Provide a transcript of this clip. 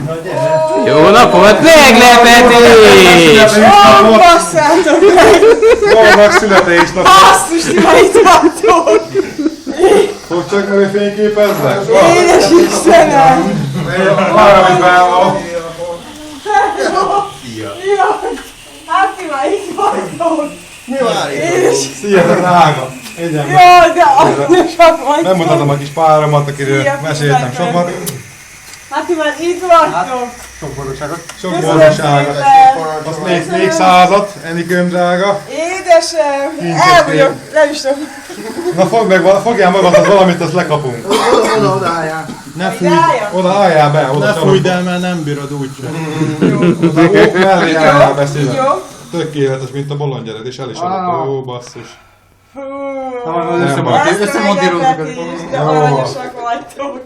Na gyere! Jó napot, meglepetés! Ó, basszátok meg! Boldog születésnap! Basszus, ti ma itt vagytok! Hogy csak előfényképezzek? Édes Istenem! Arra, hogy bánom! Jaj! Hát ti már itt vagytok! Édes... Szia, te drága! Egyen meg! Jaj, de aranyosak vagytok! Nem mutatom a kis páromat, akiről Szia, meséltem szépen. sokat. Hát ti már itt vagytok! Sok boldogságot! Sok Köszönöm boldogságot! szépen! Azt még százat, Enikőm drága! Édesem! Kincsek Elvagyok, nem is tudom. Na fogjál magadhoz valamit, azt lekapunk! Oda álljál! Ne fújj. Ideája? Oda álljál be! Oda Ne sarokba. fújd el, mert nem bírod úgysem. Oda ók mellé álljál be szíven! Jó? Tökéletes, mint a bolondgyered, és el is adott. Ó, basszus! Fú! Nem, Összemontírozunk. Ezt meglepetés, de aranyosak vagytok!